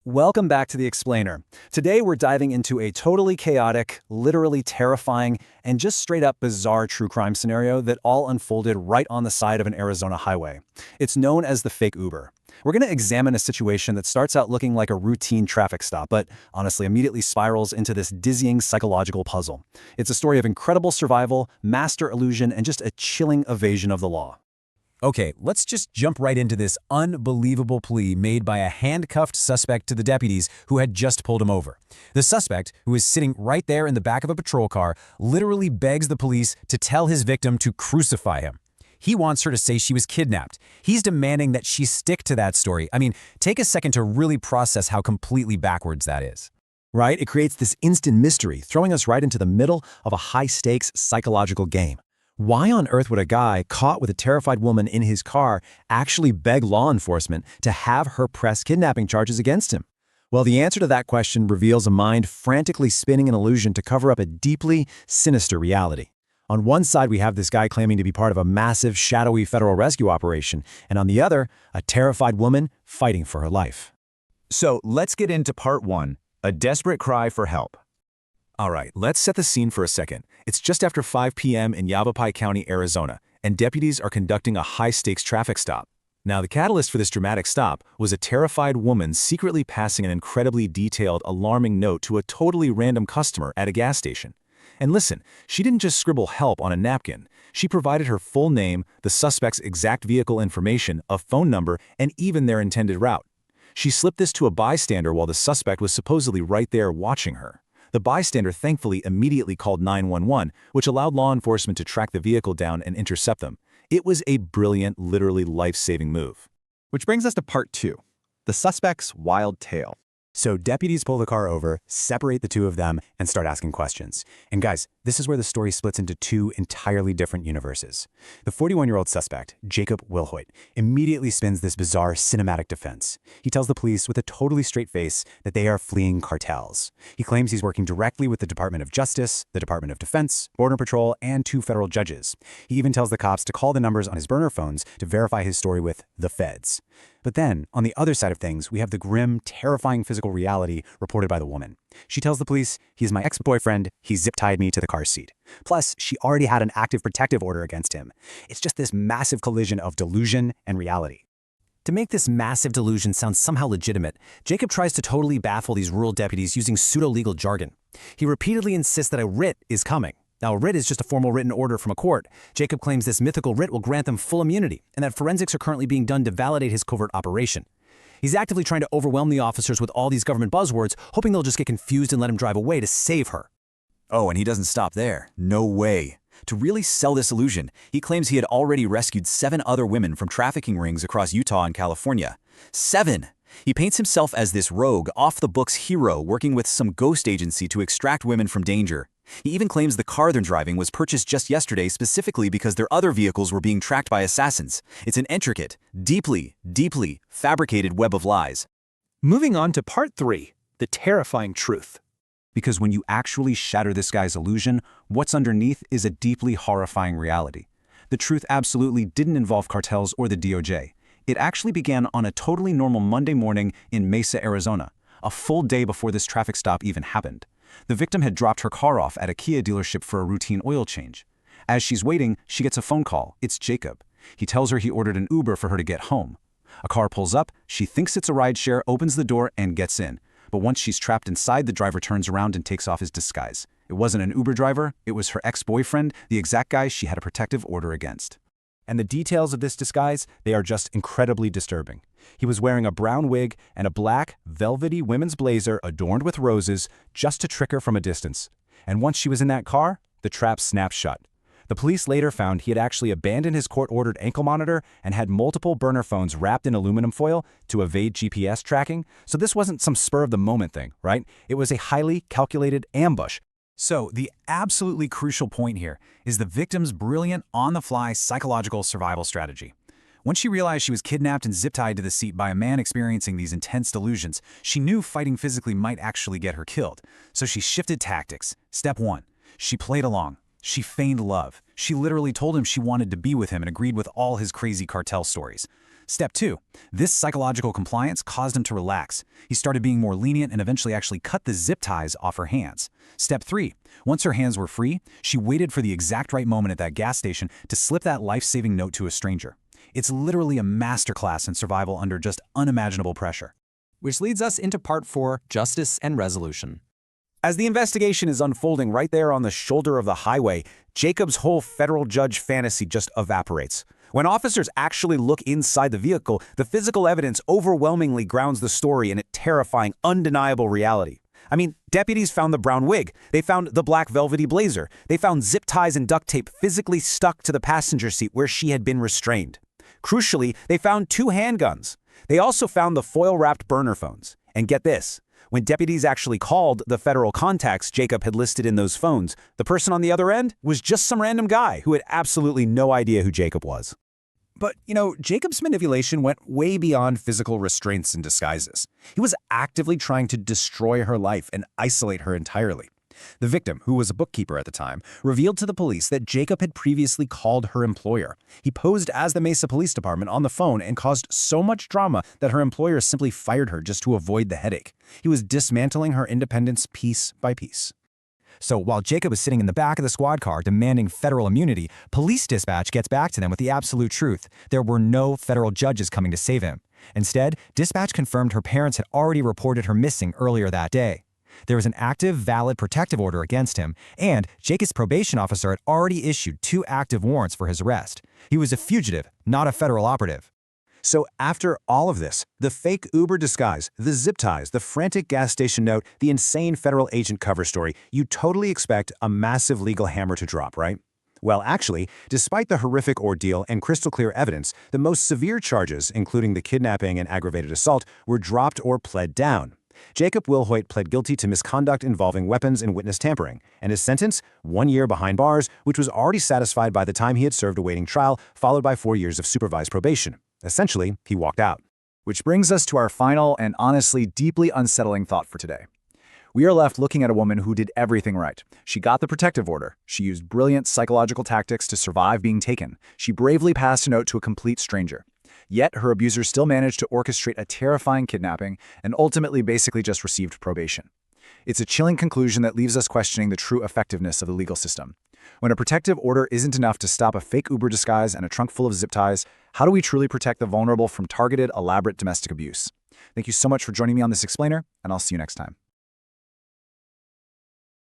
Welcome back to The Explainer. Today we're diving into a totally chaotic, literally terrifying, and just straight up bizarre true crime scenario that all unfolded right on the side of an Arizona highway. It's known as the fake Uber. We're going to examine a situation that starts out looking like a routine traffic stop, but honestly immediately spirals into this dizzying psychological puzzle. It's a story of incredible survival, master illusion, and just a chilling evasion of the law. Okay, let's just jump right into this unbelievable plea made by a handcuffed suspect to the deputies who had just pulled him over. The suspect, who is sitting right there in the back of a patrol car, literally begs the police to tell his victim to crucify him. He wants her to say she was kidnapped. He's demanding that she stick to that story. I mean, take a second to really process how completely backwards that is. Right? It creates this instant mystery, throwing us right into the middle of a high-stakes psychological game. Why on earth would a guy caught with a terrified woman in his car actually beg law enforcement to have her press kidnapping charges against him? Well, the answer to that question reveals a mind frantically spinning an illusion to cover up a deeply sinister reality. On one side, we have this guy claiming to be part of a massive, shadowy federal rescue operation, and on the other, a terrified woman fighting for her life. So let's get into part one, a desperate cry for help. All right, let's set the scene for a second. It's just after 5 p.m. in Yavapai County, Arizona, and deputies are conducting a high-stakes traffic stop. Now, the catalyst for this dramatic stop was a terrified woman secretly passing an incredibly detailed, alarming note to a totally random customer at a gas station. And listen, she didn't just scribble help on a napkin. She provided her full name, the suspect's exact vehicle information, a phone number, and even their intended route. She slipped this to a bystander while the suspect was supposedly right there watching her. The bystander thankfully immediately called 911, which allowed law enforcement to track the vehicle down and intercept them. It was a brilliant, literally life-saving move. Which brings us to part two, the suspect's wild tale. So deputies pull the car over, separate the two of them, and start asking questions. And guys, this is where the story splits into two entirely different universes. The 41-year-old suspect, Jacob Wilhoit, immediately spins this bizarre cinematic defense. He tells the police with a totally straight face that they are fleeing cartels. He claims he's working directly with the Department of Justice, the Department of Defense, Border Patrol, and 2 federal judges. He even tells the cops to call the numbers on his burner phones to verify his story with the feds. But then, on the other side of things, we have the grim, terrifying physical reality reported by the woman. She tells the police, "He's my ex-boyfriend, he zip-tied me to the car seat." Plus, she already had an active protective order against him. It's just this massive collision of delusion and reality. To make this massive delusion sound somehow legitimate, Jacob tries to totally baffle these rural deputies using pseudo-legal jargon. He repeatedly insists that a writ is coming. Now, a writ is just a formal written order from a court. Jacob claims this mythical writ will grant them full immunity, and that forensics are currently being done to validate his covert operation. He's actively trying to overwhelm the officers with all these government buzzwords, hoping they'll just get confused and let him drive away to save her. Oh, and he doesn't stop there. No way. To really sell this illusion, he claims he had already rescued 7 other women from trafficking rings across Utah and California. 7! He paints himself as this rogue, off-the-books hero working with some ghost agency to extract women from danger. He even claims the car they're driving was purchased just yesterday specifically because their other vehicles were being tracked by assassins. It's an intricate, deeply fabricated web of lies. Moving on to part 3, the terrifying truth. Because when you actually shatter this guy's illusion, what's underneath is a deeply horrifying reality. The truth absolutely didn't involve cartels or the DOJ. It actually began on a totally normal Monday morning in Mesa, Arizona, a full day before this traffic stop even happened. The victim had dropped her car off at a Kia dealership for a routine oil change. As she's waiting, she gets a phone call. It's Jacob. He tells her he ordered an Uber for her to get home. A car pulls up, she thinks it's a rideshare, opens the door, and gets in. But once she's trapped inside, the driver turns around and takes off his disguise. It wasn't an Uber driver, it was her ex-boyfriend, the exact guy she had a protective order against. And the details of this disguise, they are just incredibly disturbing. He was wearing a brown wig and a black, velvety women's blazer adorned with roses just to trick her from a distance. And once she was in that car, the trap snapped shut. The police later found he had actually abandoned his court-ordered ankle monitor and had multiple burner phones wrapped in aluminum foil to evade GPS tracking. So this wasn't some spur-of-the-moment thing, right? It was a highly calculated ambush. So, the absolutely crucial point here is the victim's brilliant, on-the-fly psychological survival strategy. Once she realized she was kidnapped and zip-tied to the seat by a man experiencing these intense delusions, she knew fighting physically might actually get her killed. So she shifted tactics. Step 1. She played along. She feigned love. She literally told him she wanted to be with him and agreed with all his crazy cartel stories. Step 2. This psychological compliance caused him to relax. He started being more lenient and eventually actually cut the zip ties off her hands. Step 3. Once her hands were free, she waited for the exact right moment at that gas station to slip that life-saving note to a stranger. It's literally a masterclass in survival under just unimaginable pressure. Which leads us into part 4, justice and resolution. As the investigation is unfolding right there on the shoulder of the highway, Jacob's whole federal judge fantasy just evaporates. When officers actually look inside the vehicle, the physical evidence overwhelmingly grounds the story in a terrifying, undeniable reality. I mean, deputies found the brown wig, they found the black velvety blazer, they found zip ties and duct tape physically stuck to the passenger seat where she had been restrained. Crucially, they found 2 handguns. They also found the foil-wrapped burner phones. And get this. When deputies actually called the federal contacts Jacob had listed in those phones, the person on the other end was just some random guy who had absolutely no idea who Jacob was. But, Jacob's manipulation went way beyond physical restraints and disguises. He was actively trying to destroy her life and isolate her entirely. The victim, who was a bookkeeper at the time, revealed to the police that Jacob had previously called her employer. He posed as the Mesa Police Department on the phone and caused so much drama that her employer simply fired her just to avoid the headache. He was dismantling her independence piece by piece. So while Jacob is sitting in the back of the squad car demanding federal immunity, police dispatch gets back to them with the absolute truth. There were no federal judges coming to save him. Instead, dispatch confirmed her parents had already reported her missing earlier that day. There was an active, valid protective order against him, and Jacob's probation officer had already issued 2 active warrants for his arrest. He was a fugitive, not a federal operative. So after all of this, the fake Uber disguise, the zip ties, the frantic gas station note, the insane federal agent cover story, you totally expect a massive legal hammer to drop, right? Well, actually, despite the horrific ordeal and crystal clear evidence, the most severe charges, including the kidnapping and aggravated assault, were dropped or pled down. Jacob Wilhoit pled guilty to misconduct involving weapons and witness tampering, and his sentence, 1 year behind bars, which was already satisfied by the time he had served awaiting trial, followed by 4 years of supervised probation. Essentially, he walked out. Which brings us to our final and honestly deeply unsettling thought for today. We are left looking at a woman who did everything right. She got the protective order. She used brilliant psychological tactics to survive being taken. She bravely passed a note to a complete stranger. Yet her abusers still managed to orchestrate a terrifying kidnapping and ultimately basically just received probation. It's a chilling conclusion that leaves us questioning the true effectiveness of the legal system. When a protective order isn't enough to stop a fake Uber disguise and a trunk full of zip ties, how do we truly protect the vulnerable from targeted, elaborate domestic abuse? Thank you so much for joining me on this explainer, and I'll see you next time.